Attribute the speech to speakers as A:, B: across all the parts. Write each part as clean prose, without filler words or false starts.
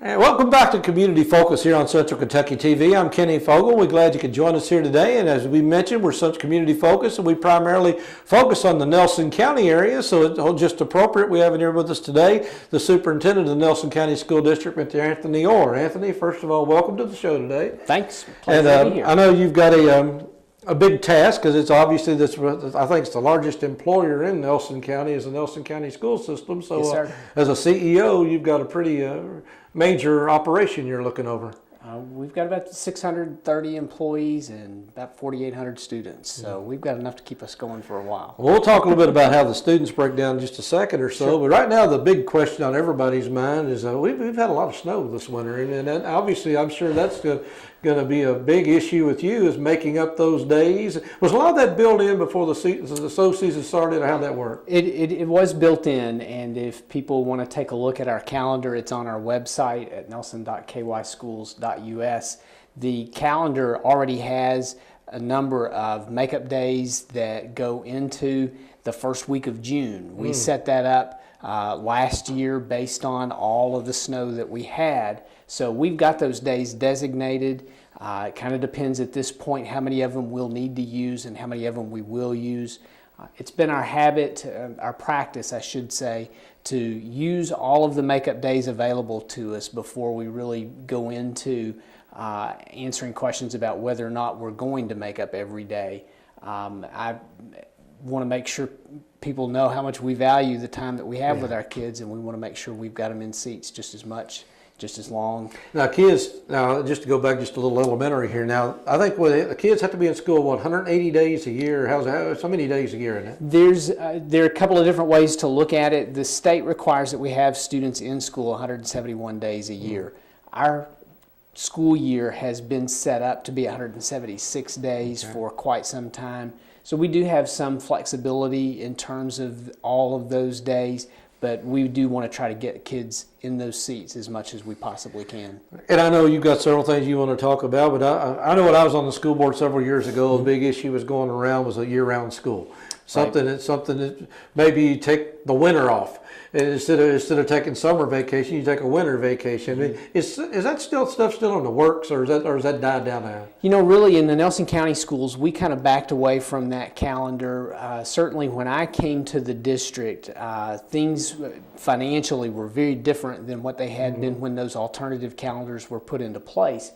A: And welcome back to Community Focus here on Central Kentucky TV. I'm Kenny Fogle. We're glad you could join us here today. And as we mentioned, we're such community focused, and we primarily focus on the Nelson County area. So it's just appropriate we have in here with us today the superintendent of the Nelson County School District, Mr. Anthony Orr. Anthony, first of all, welcome to the show today.
B: Thanks. Pleasure to be here.
A: I know you've got a big task, because it's obviously this. I think it's the largest employer in Nelson County is the Nelson County school system. So,
B: yes, sir.
A: As a CEO, you've got a pretty major operation you're looking over.
B: We've got about 630 employees and about 4,800 students, so we've got enough to keep us going for a while.
A: Well, we'll talk a little bit about how the students break down in just a second or so,
B: Sure.
A: But right now the big question on everybody's mind is we've had a lot of snow this winter, and obviously I'm sure that's going to be a big issue with you, is making up those days. Was a lot of that built in before the snow season started, or how'd that work?
B: It was built in, and if people want to take a look at our calendar, it's on our website at nelson.kyschools.us. The calendar already has a number of makeup days that go into the first week of June. We set that up last year based on all of the snow that we had. So we've got those days designated. It kind of depends at this point how many of them we'll need to use and how many of them we will use. It's been our habit, our practice, I should say, to use all of the makeup days available to us before we really go into answering questions about whether or not we're going to make up every day. I want to make sure people know how much we value the time that we have with our kids, and we want to make sure we've got them in seats just as much, just as long.
A: Now, kids, just to go back just a little elementary here. Now, I think the kids have to be in school 180 days a year. How many days a year in it?
B: There are a couple of different ways to look at it. The state requires that we have students in school 171 days a year. Our school year has been set up to be 176 days for quite some time. So we do have some flexibility in terms of all of those days, but we do want to try to get kids in those seats as much as we possibly can.
A: And I know you've got several things you want to talk about, but I know when I was on the school board several years ago, a big issue was going around was a year-round school. Something that maybe you take the winter off. Instead of taking summer vacation, you take a winter vacation. Is that stuff still in the works, or is that died down now?
B: You know, really, in the Nelson County schools, we kind of backed away from that calendar. Certainly, when I came to the district, things financially were very different than what they had been when those alternative calendars were put into place.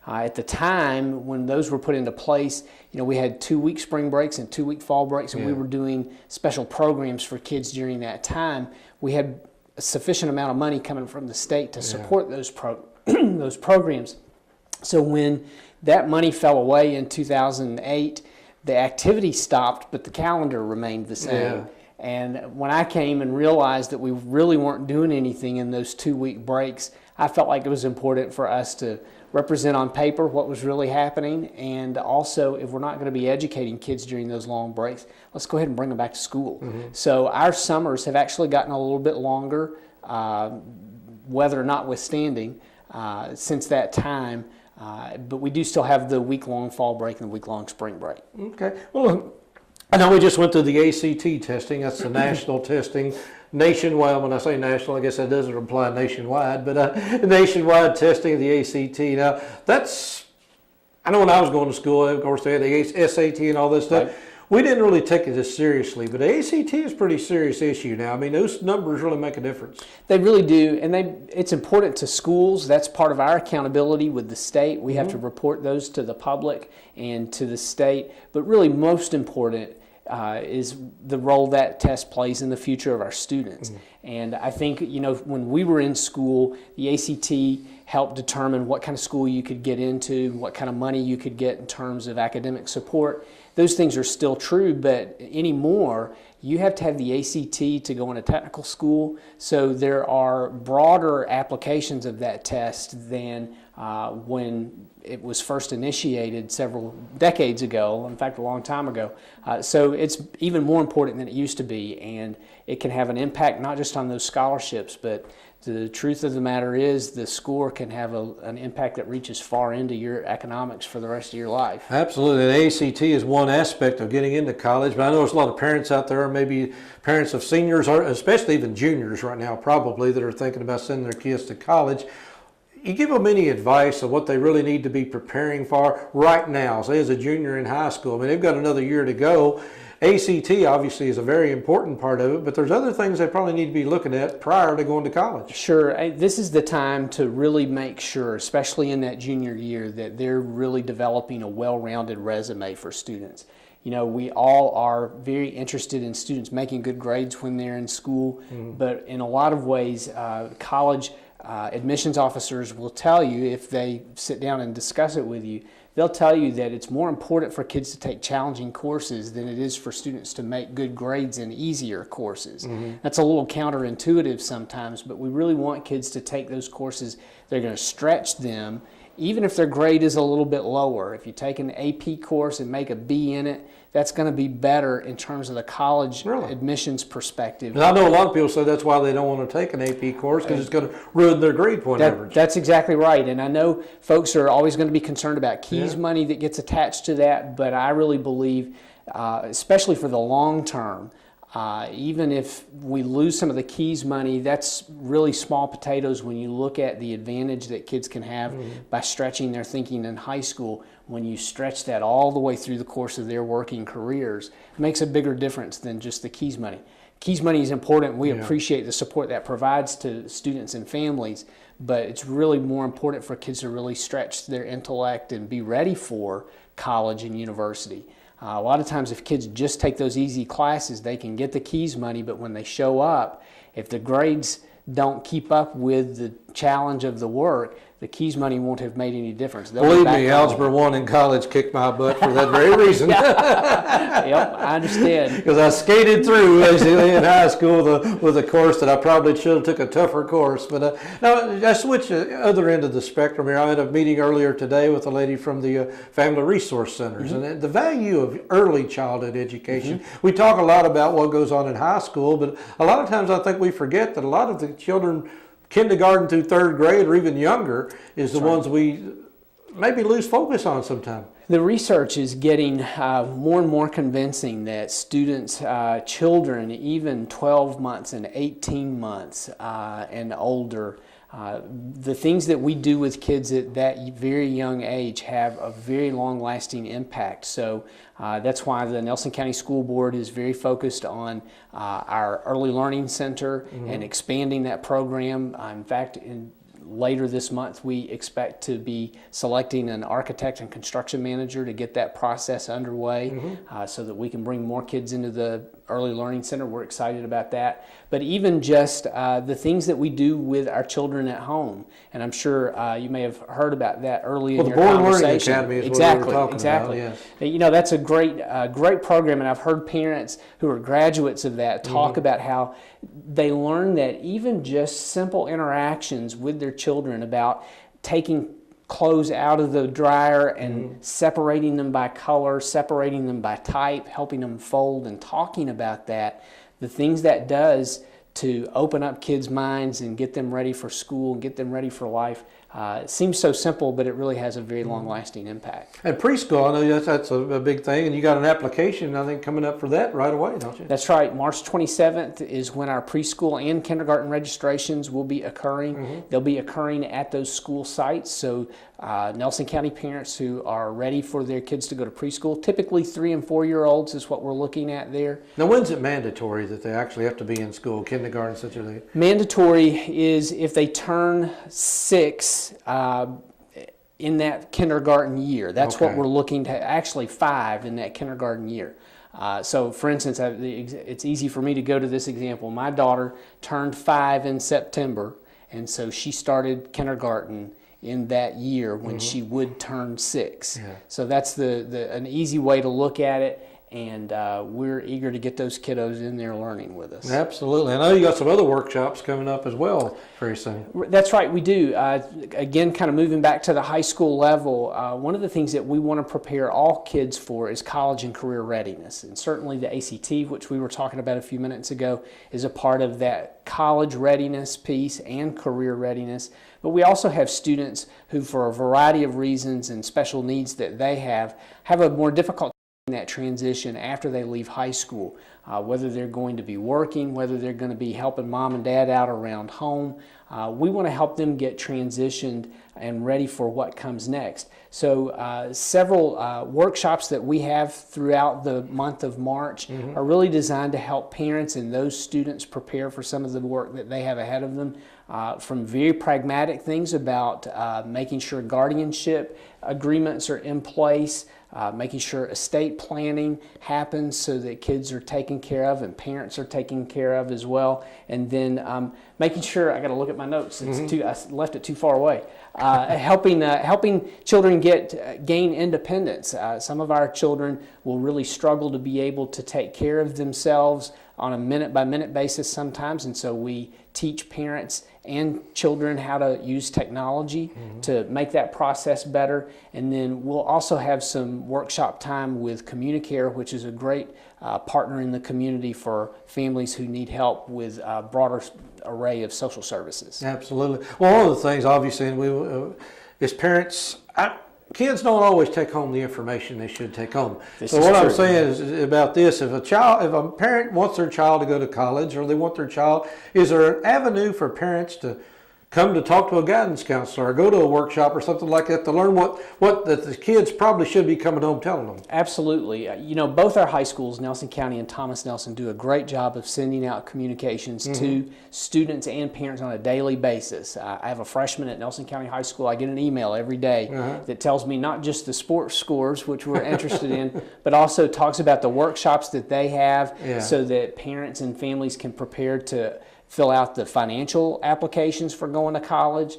B: At the time when those were put into place, you know, we had 2-week spring breaks and 2-week fall breaks, and we were doing special programs for kids during that time. We had a sufficient amount of money coming from the state to support those those programs. So when that money fell away in 2008, the activity stopped, but the calendar remained the same.
A: Yeah.
B: And when I came and realized that we really weren't doing anything in those 2-week breaks, I felt like it was important for us to represent on paper what was really happening, and also, if we're not going to be educating kids during those long breaks, let's go ahead and bring them back to school. So our summers have actually gotten a little bit longer, weather notwithstanding, since that time, but we do still have the week-long fall break and the week-long spring break.
A: Okay. Well, I know we just went through the ACT testing. That's the national testing. Nationwide, when I say national, I guess that doesn't imply nationwide, but nationwide testing of the ACT. Now, I know when I was going to school, of course, they had the SAT and all this stuff.
B: Right.
A: We didn't really take it as seriously, but the ACT is a pretty serious issue now. I mean, those numbers really make a difference.
B: They really do, and it's important to schools. That's part of our accountability with the state. We have to report those to the public and to the state, but really most important is the role that test plays in the future of our students. And I think, you know, when we were in school, the ACT helped determine what kind of school you could get into, what kind of money you could get in terms of academic support. Those things are still true, but anymore, you have to have the ACT to go into technical school. So there are broader applications of that test than when it was first initiated several decades ago, in fact a long time ago. So it's even more important than it used to be, and it can have an impact not just on those scholarships, but the truth of the matter is the score can have an impact that reaches far into your economics for the rest of your life.
A: Absolutely. The ACT is one aspect of getting into college, but I know there's a lot of parents out there, maybe parents of seniors, or especially even juniors right now probably, that are thinking about sending their kids to college. you give them any advice on what they really need to be preparing for right now, say as a junior in high school? I mean, they've got another year to go. ACT obviously is a very important part of it, but there's other things they probably need to be looking at prior to going to college.
B: Sure. This is the time to really make sure, especially in that junior year, that they're really developing a well-rounded resume for students. You know, we all are very interested in students making good grades when they're in school, but in a lot of ways, college admissions officers will tell you, if they sit down and discuss it with you, they'll tell you that it's more important for kids to take challenging courses than it is for students to make good grades in easier courses. That's a little counterintuitive sometimes, but we really want kids to take those courses that are going to stretch them, even if their grade is a little bit lower. If you take an AP course and make a B in it, that's going to be better in terms of the college admissions perspective.
A: And I know a lot of people say that's why they don't want to take an AP course, because it's going to ruin their grade point average.
B: That's exactly right. And I know folks are always going to be concerned about keys money that gets attached to that, but I really believe, especially for the long term, even if we lose some of the keys money, that's really small potatoes when you look at the advantage that kids can have by stretching their thinking in high school. When you stretch that all the way through the course of their working careers, it makes a bigger difference than just the keys money. Keys money is important. We appreciate the support that provides to students and families, but it's really more important for kids to really stretch their intellect and be ready for college and university. A lot of times if kids just take those easy classes, they can get the keys money, but when they show up, if the grades don't keep up with the challenge of the work, the keys money won't have made any difference.
A: Believe me, Algebra 1 in college kicked my butt for that very reason.
B: Yep, I understand.
A: Because I skated through basically in high school with a course that I probably should have took a tougher course. But now I switch to the other end of the spectrum here. I had a meeting earlier today with a lady from the Family Resource Centers, and the value of early childhood education. We talk a lot about what goes on in high school, but a lot of times I think we forget that a lot of the children kindergarten through third grade or even younger is the ones we maybe lose focus on sometimes.
B: The research is getting more and more convincing that students, children, even 12 months and 18 months and older, the things that we do with kids at that very young age have a very long-lasting impact. So that's why the Nelson County School Board is very focused on our Early Learning Center and expanding that program. In fact, later this month, we expect to be selecting an architect and construction manager to get that process underway so that we can bring more kids into the Early Learning Center. We're excited about that. But even just the things that we do with our children at home, and I'm sure you may have heard about that early in your conversation.
A: The Born Learning Academy is what we were talking about. Yes.
B: You know, that's a great program, and I've heard parents who are graduates of that talk about how they learn that even just simple interactions with their children about taking clothes out of the dryer and separating them by color, separating them by type, helping them fold, and talking about that, the things that does to open up kids' minds and get them ready for school and get them ready for life. It seems so simple, but it really has a very long-lasting impact.
A: And preschool, I know that's a big thing, and you got an application, I think, coming up for that right away, don't you?
B: That's right. March 27th is when our preschool and kindergarten registrations will be occurring. They'll be occurring at those school sites, so Nelson County parents who are ready for their kids to go to preschool, typically 3- and 4-year-olds is what we're looking at there.
A: Now, when's it mandatory that they actually have to be in school, kindergarten, such as they?
B: Mandatory is if they turn 6 in that kindergarten year. That's what we're looking to, actually 5 in that kindergarten year. So for instance, it's easy for me to go to this example. My daughter turned 5 in September, and so she started kindergarten in that year when she would turn 6. Yeah. So that's an easy way to look at it. And we're eager to get those kiddos in there learning with us.
A: Absolutely. I know you got some other workshops coming up as well very soon.
B: That's right, we do. Again, kind of moving back to the high school level, one of the things that we want to prepare all kids for is college and career readiness. And certainly the ACT, which we were talking about a few minutes ago, is a part of that college readiness piece and career readiness. But we also have students who, for a variety of reasons and special needs that they have a more difficult that transition after they leave high school, whether they're going to be working, whether they're going to be helping mom and dad out around home. We want to help them get transitioned and ready for what comes next. So several workshops that we have throughout the month of March are really designed to help parents and those students prepare for some of the work that they have ahead of them, from very pragmatic things about making sure guardianship agreements are in place, making sure estate planning happens so that kids are taken care of and parents are taken care of as well. And then making sure, I got to look at my notes, I left it too far away. Helping children gain independence. Some of our children will really struggle to be able to take care of themselves on a minute-by-minute basis sometimes, and so we teach parents and children how to use technology to make that process better. And then we'll also have some workshop time with CommuniCare, which is a great partner in the community for families who need help with a broader array of social services.
A: Absolutely. Well, one of the things, obviously, is parents. Kids don't always take home the information they should take home. So what I'm saying is about this: if a parent wants their child to go to college, or they want their child, is there an avenue for parents to come to talk to a guidance counselor or go to a workshop or something like that to learn what the kids probably should be coming home telling them?
B: Absolutely. Both our high schools, Nelson County and Thomas Nelson, do a great job of sending out communications to students and parents on a daily basis. I have a freshman at Nelson County High School. I get an email every day that tells me not just the sports scores, which we're interested in, but also talks about the workshops that they have so that parents and families can prepare to fill out the financial applications for going to college,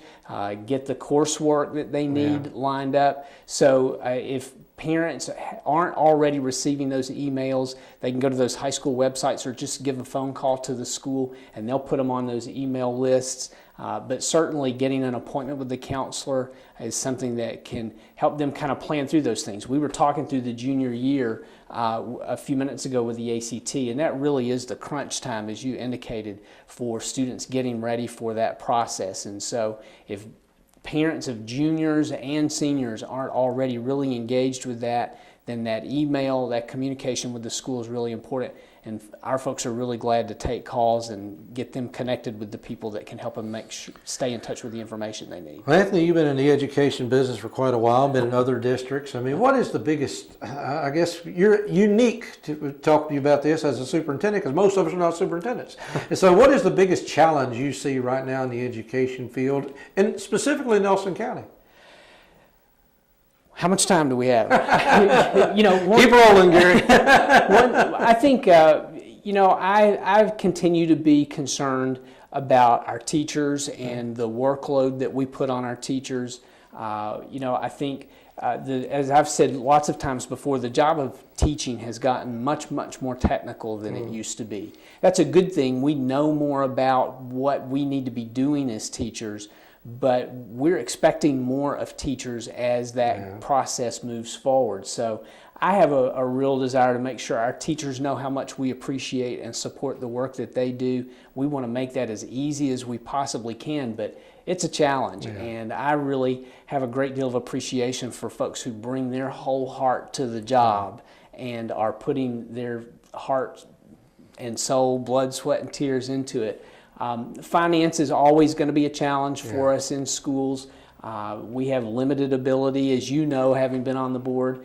B: get the coursework that they need lined up. So if parents aren't already receiving those emails, they can go to those high school websites or just give a phone call to the school and they'll put them on those email lists. But certainly getting an appointment with the counselor is something that can help them kind of plan through those things. We were talking through the junior year a few minutes ago with the ACT, and that really is the crunch time, as you indicated, for students getting ready for that process. And so if parents of juniors and seniors aren't already really engaged with that, then that email, that communication with the school is really important. And our folks are really glad to take calls and get them connected with the people that can help them stay in touch with the information they need.
A: Well, Anthony, you've been in the education business for quite a while, been in other districts. I mean, what is the biggest, I guess you're unique to talk to you about this as a superintendent, because most of us are not superintendents. And so what is the biggest challenge you see right now in the education field, and specifically Nelson County?
B: How much time do we have?
A: Keep rolling, Gary.
B: I think, I continue to be concerned about our teachers and the workload that we put on our teachers. I think, as I've said lots of times before, the job of teaching has gotten much, much more technical than it used to be. That's a good thing. We know more about what we need to be doing as teachers, but we're expecting more of teachers as that process moves forward. So I have a real desire to make sure our teachers know how much we appreciate and support the work that they do. We want to make that as easy as we possibly can, but it's a challenge. And I really have a great deal of appreciation for folks who bring their whole heart to the job and are putting their heart and soul, blood, sweat, and tears into it. Finance is always going to be a challenge for us in schools. We have limited ability, as you know, having been on the board.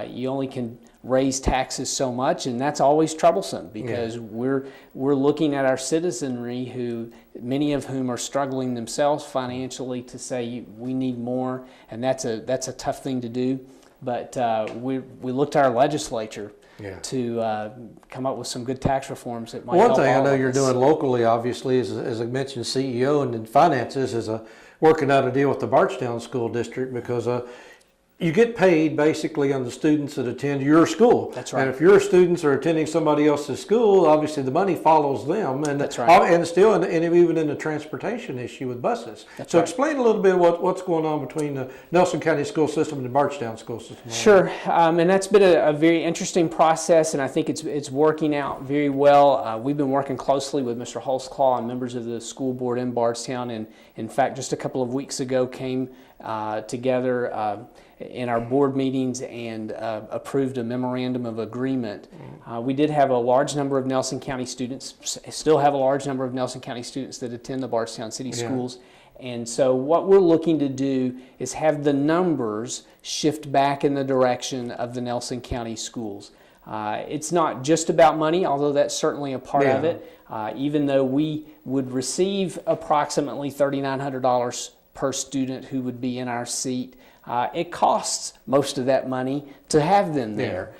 B: You only can raise taxes so much, and that's always troublesome because we're looking at our citizenry, who many of whom are struggling themselves financially, to say we need more, and that's a tough thing to do. But we look to our legislature to come up with some good tax reforms that might help.
A: One thing I know
B: all of
A: you're
B: us.
A: doing locally, obviously, is, as I mentioned, CEO and in finances, is working out a deal with the Bardstown School District, because you get paid basically on the students that attend your school.
B: That's right.
A: And if your students are attending somebody else's school, obviously the money follows them. And
B: that's right.
A: And still, and even in the transportation issue with buses.
B: That's
A: so
B: right.
A: Explain a little bit what's going on between the Nelson County school system and the Bardstown school system.
B: Sure, and that's been a very interesting process, and I think it's working out very well. We've been working closely with Mr. Holtzclaw and members of the school board in Bardstown, and in fact, just a couple of weeks ago came together in our board meetings and approved a memorandum of agreement. We did have a large number of Nelson County students, still have a large number of Nelson County students that attend the Bardstown City Schools. And so what we're looking to do is have the numbers shift back in the direction of the Nelson County schools. It's not just about money, although that's certainly a part of it. Even though we would receive approximately $3,900 per student who would be in our seat, it costs most of that money to have them there.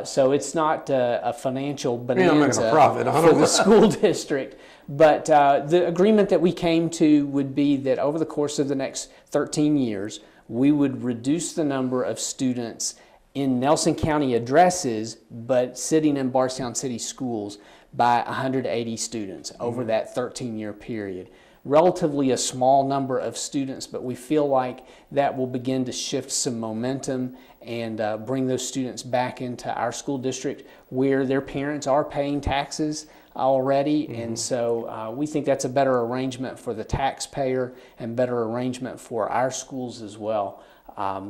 B: So it's not a financial bonanza for the school district. But the agreement that we came to would be that over the course of the next 13 years, we would reduce the number of students in Nelson County addresses, but sitting in Bardstown City Schools by 180 students over that 13-year period. Relatively a small number of students, but we feel like that will begin to shift some momentum and bring those students back into our school district where their parents are paying taxes already. And so we think that's a better arrangement for the taxpayer and better arrangement for our schools as well.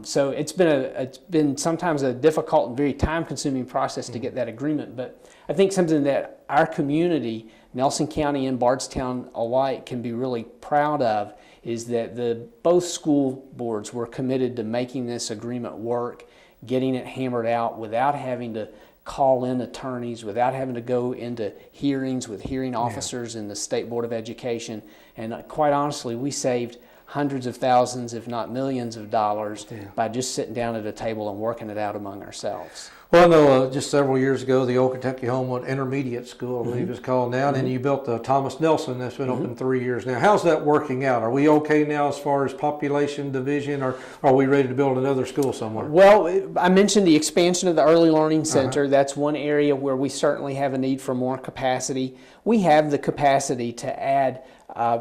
B: So it's been sometimes a difficult and very time-consuming process to get that agreement, but I think something that our community, Nelson County and Bardstown alike, can be really proud of is that both school boards were committed to making this agreement work, getting it hammered out without having to call in attorneys, without having to go into hearings with hearing officers in the State Board of Education. And quite honestly, we saved hundreds of thousands, if not millions of dollars by just sitting down at a table and working it out among ourselves.
A: Well, I know just several years ago, the Old Kentucky Homewood Intermediate School, I believe it's called now, and you built the Thomas Nelson. That's been open 3 years now. How's that working out? Are we okay now as far as population division, or are we ready to build another school somewhere?
B: Well, I mentioned the expansion of the Early Learning Center. That's one area where we certainly have a need for more capacity. We have the capacity to add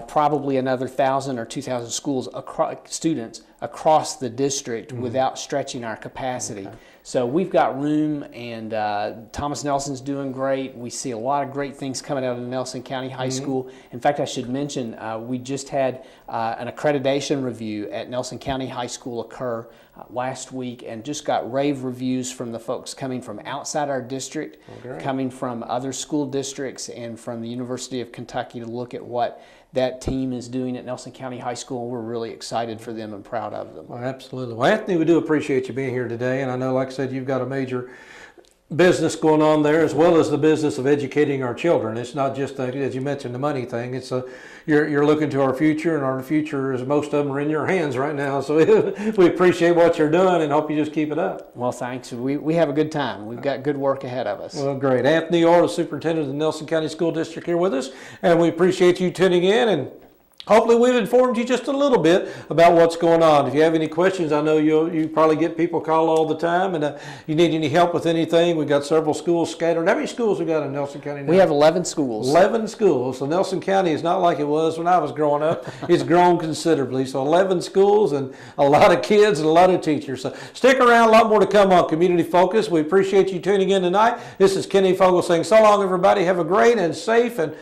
B: probably another 1,000 or 2,000 students across the district without stretching our capacity. So we've got room, and Thomas Nelson's doing great. We see a lot of great things coming out of Nelson County High School. In fact, I should mention we just had an accreditation review at Nelson County High School occur last week, and just got rave reviews from the folks coming from outside our district, coming from other school districts, and from the University of Kentucky to look at what that team is doing at Nelson County High School. We're really excited for them and proud of them.
A: Well, absolutely. Well, Anthony, we do appreciate you being here today, and I know, like I said, you've got a major business going on there, as well as the business of educating our children. It's not just, as you mentioned, the money thing. It's you're looking to our future, and our future, is most of them are in your hands right now. So we appreciate what you're doing and hope you just keep it up.
B: Well, thanks. We have a good time. We've got good work ahead of us.
A: Well, great. Anthony Orr, the superintendent of the Nelson County School District, here with us, and we appreciate you tuning in, and hopefully we've informed you just a little bit about what's going on. If you have any questions, I know you probably get people call all the time, and you need any help with anything, we've got several schools scattered. How many schools we got in Nelson County now?
B: We have 11 schools.
A: 11 schools. So Nelson County is not like it was when I was growing up. It's grown considerably. So 11 schools and a lot of kids and a lot of teachers. So stick around, a lot more to come on Community Focus. We appreciate you tuning in tonight. This is Kenny Fogle saying so long, everybody. Have a great and safe and